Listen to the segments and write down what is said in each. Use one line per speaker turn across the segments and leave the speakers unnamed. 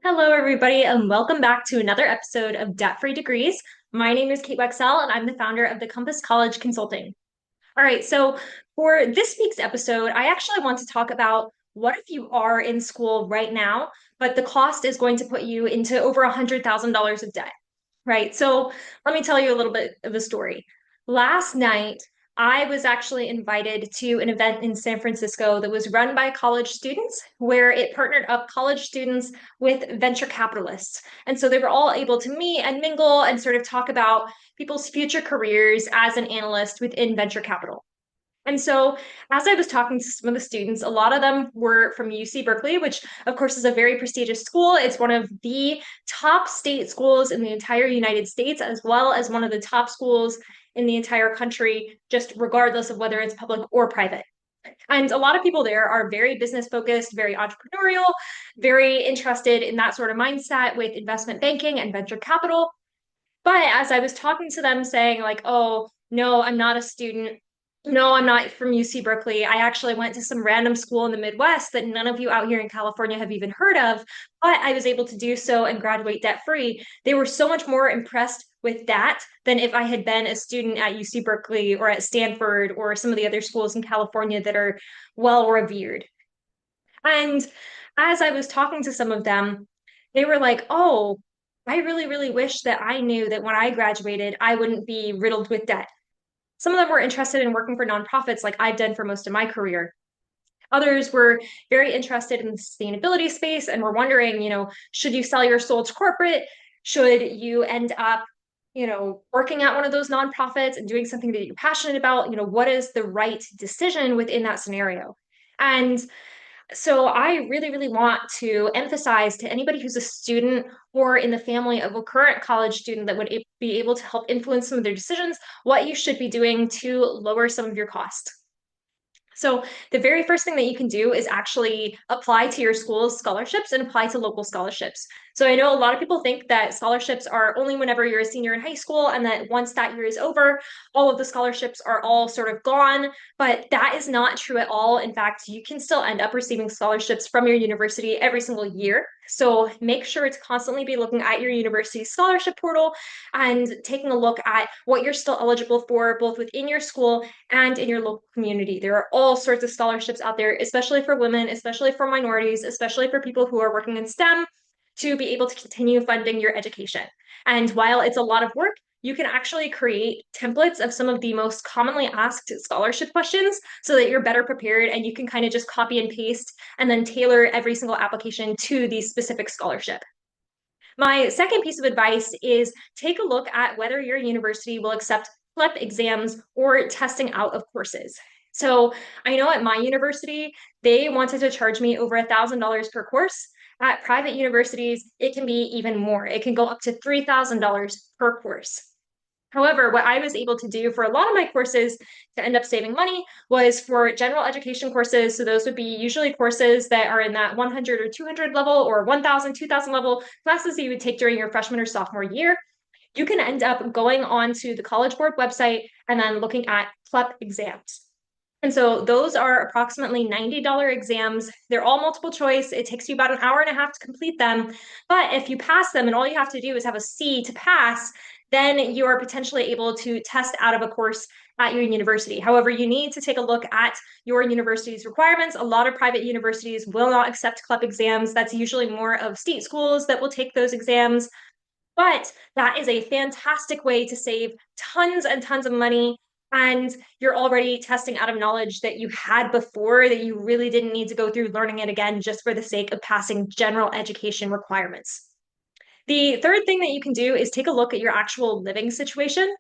Hello, everybody, and welcome back to another episode of Debt Free Degrees. My name is Kate Wexell, and I'm the founder of the Compass College Consulting. All right, so for this week's episode, I actually want to talk about what if you are in school right now, but the cost is going to put you into over $100,000 of debt, right? So let me tell you a little bit of a story. Last night, I was actually invited to an event in San Francisco that was run by college students, where it partnered up college students with venture capitalists. And so they were all able to meet and mingle and sort of talk about people's future careers as an analyst within venture capital. And so, as I was talking to some of the students, a lot of them were from UC Berkeley, which, of course, is a very prestigious school. It's one of the top state schools in the entire United States, as well as one of the top schools in the entire country, just regardless of whether it's public or private. And a lot of people there are very business focused, very entrepreneurial, very interested in that sort of mindset with investment banking and venture capital. But as I was talking to them, saying, like, oh, no, I'm not a student. No, I'm not from UC Berkeley. I actually went to some random school in the Midwest that none of you out here in California have even heard of, but I was able to do so and graduate debt free. They were so much more impressed with that than if I had been a student at UC Berkeley or at Stanford or some of the other schools in California that are well revered. And as I was talking to some of them, they were like, oh, I really, really wish that I knew that when I graduated, I wouldn't be riddled with debt. Some of them were interested in working for nonprofits like I've done for most of my career. Others were very interested in the sustainability space and were wondering, should you sell your soul to corporate? Should you end up, working at one of those nonprofits and doing something that you're passionate about? What is the right decision within that scenario? And so I really, really want to emphasize to anybody who's a student or in the family of a current college student that would be able to help influence some of their decisions, what you should be doing to lower some of your costs. So the very first thing that you can do is actually apply to your school's scholarships and apply to local scholarships. So I know a lot of people think that scholarships are only whenever you're a senior in high school, and that once that year is over, all of the scholarships are all sort of gone. But that is not true at all. In fact, you can still end up receiving scholarships from your university every single year. So make sure to constantly be looking at your university scholarship portal and taking a look at what you're still eligible for, both within your school and in your local community. There are all sorts of scholarships out there, especially for women, especially for minorities, especially for people who are working in STEM, to be able to continue funding your education. And while it's a lot of work, you can actually create templates of some of the most commonly asked scholarship questions so that you're better prepared, and you can kind of just copy and paste and then tailor every single application to the specific scholarship. My second piece of advice is take a look at whether your university will accept CLEP exams or testing out of courses. So I know at my university, they wanted to charge me over $1,000 per course. At private universities, it can be even more. It can go up to $3,000 per course. However, what I was able to do for a lot of my courses to end up saving money was for general education courses. So those would be usually courses that are in that 100 or 200 level, or 1,000, 2,000 level classes that you would take during your freshman or sophomore year. You can end up going onto the College Board website and then looking at CLEP exams. And so those are approximately $90 exams. They're all multiple choice. It takes you about an hour and a half to complete them. But if you pass them and all you have to do is have a C to pass, then you are potentially able to test out of a course at your university. However, you need to take a look at your university's requirements. A lot of private universities will not accept CLEP exams. That's usually more of state schools that will take those exams. But that is a fantastic way to save tons and tons of money. And you're already testing out of knowledge that you had before, that you really didn't need to go through learning it again just for the sake of passing general education requirements. The third thing that you can do is take a look at your actual living situation.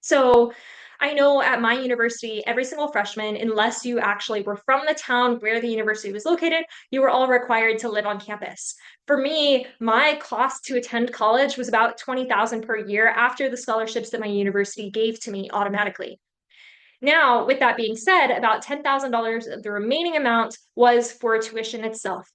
So I know at my university, every single freshman, unless you actually were from the town where the university was located, you were all required to live on campus. For me, my cost to attend college was about $20,000 per year after the scholarships that my university gave to me automatically. Now, with that being said, about $10,000 of the remaining amount was for tuition itself.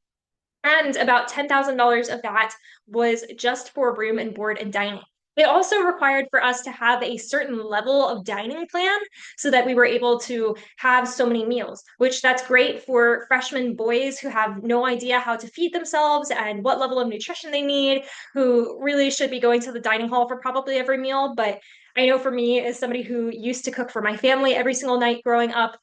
And about $10,000 of that was just for room and board and dining. They also required for us to have a certain level of dining plan so that we were able to have so many meals, which that's great for freshman boys who have no idea how to feed themselves and what level of nutrition they need, who really should be going to the dining hall for probably every meal. But I know for me, as somebody who used to cook for my family every single night growing up,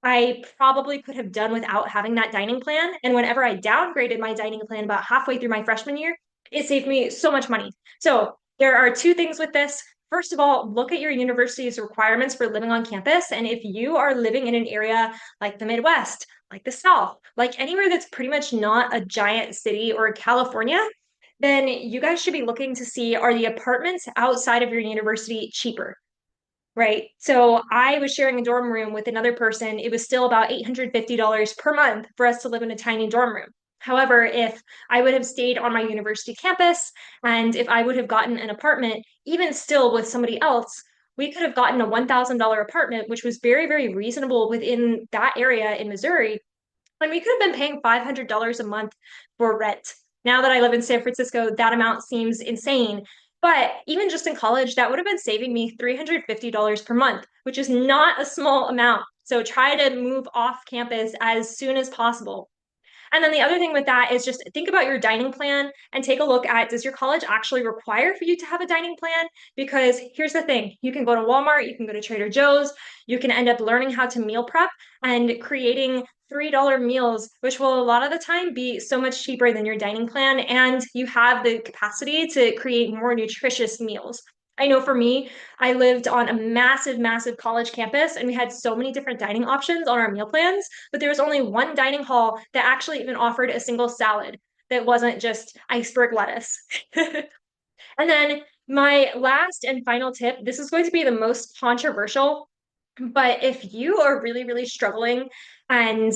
I probably could have done without having that dining plan. And whenever I downgraded my dining plan about halfway through my freshman year, it saved me so much money. So there are two things with this. First of all, look at your university's requirements for living on campus. And if you are living in an area like the Midwest, like the South, like anywhere that's pretty much not a giant city or California, then you guys should be looking to see, are the apartments outside of your university cheaper? Right. So I was sharing a dorm room with another person. It was still about $850 per month for us to live in a tiny dorm room. However, if I would have stayed on my university campus and if I would have gotten an apartment, even still with somebody else, we could have gotten a $1,000 apartment, which was very, very reasonable within that area in Missouri. And we could have been paying $500 a month for rent. Now that I live in San Francisco, that amount seems insane. But even just in college, that would have been saving me $350 per month, which is not a small amount. So try to move off campus as soon as possible. And then the other thing with that is just think about your dining plan and take a look at, does your college actually require for you to have a dining plan? Because here's the thing, you can go to Walmart, you can go to Trader Joe's, you can end up learning how to meal prep and creating $3 meals, which will a lot of the time be so much cheaper than your dining plan. And you have the capacity to create more nutritious meals. I know for me, I lived on a massive, massive college campus, and we had so many different dining options on our meal plans, but there was only one dining hall that actually even offered a single salad that wasn't just iceberg lettuce. And then my last and final tip, this is going to be the most controversial, but if you are really, really struggling and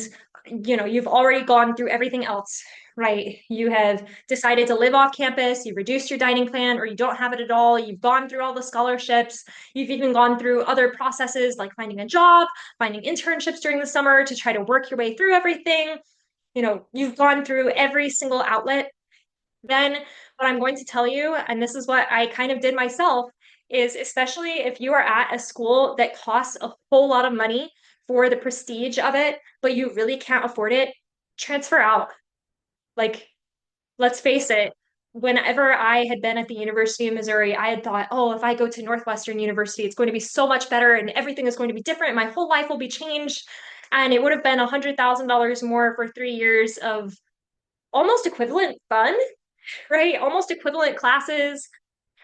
you've already gone through everything else, right? You have decided to live off campus, you've reduced your dining plan, or you don't have it at all, you've gone through all the scholarships, you've even gone through other processes like finding a job, finding internships during the summer to try to work your way through everything. You've gone through every single outlet. Then what I'm going to tell you, and this is what I kind of did myself, is especially if you are at a school that costs a whole lot of money for the prestige of it, but you really can't afford it, transfer out. Like, let's face it, whenever I had been at the University of Missouri, I had thought, oh, if I go to Northwestern University, it's going to be so much better and everything is going to be different. My whole life will be changed. And it would have been $100,000 more for 3 years of almost equivalent fun, right? Almost equivalent classes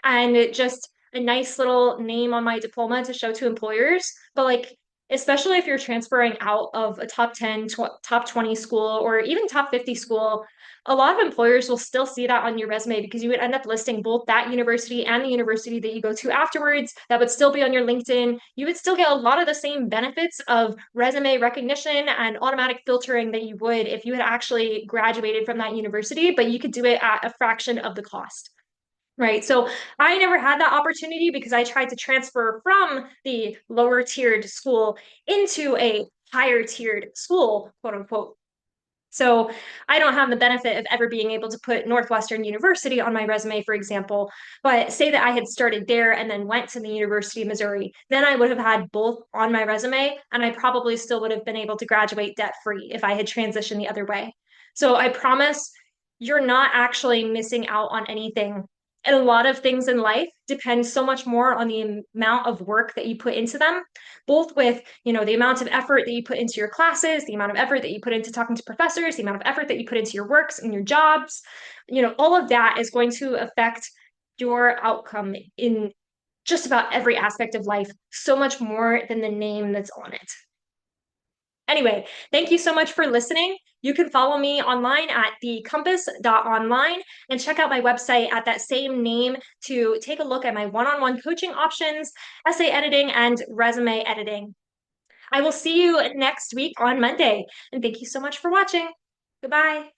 and just a nice little name on my diploma to show to employers. But like, especially if you're transferring out of a top 10, top 20 school, or even top 50 school, a lot of employers will still see that on your resume because you would end up listing both that university and the university that you go to afterwards. That would still be on your LinkedIn. You would still get a lot of the same benefits of resume recognition and automatic filtering that you would if you had actually graduated from that university, but you could do it at a fraction of the cost. Right. So I never had that opportunity because I tried to transfer from the lower tiered school into a higher tiered school, quote unquote. So I don't have the benefit of ever being able to put Northwestern University on my resume, for example. But say that I had started there and then went to the University of Missouri, then I would have had both on my resume, and I probably still would have been able to graduate debt free if I had transitioned the other way. So I promise you're not actually missing out on anything. And a lot of things in life depend so much more on the amount of work that you put into them, both with, the amount of effort that you put into your classes, the amount of effort that you put into talking to professors, the amount of effort that you put into your works and your jobs. All of that is going to affect your outcome in just about every aspect of life, so much more than the name that's on it. Anyway, thank you so much for listening. You can follow me online at thecompass.online and check out my website at that same name to take a look at my one-on-one coaching options, essay editing, and resume editing. I will see you next week on Monday. And thank you so much for watching. Goodbye.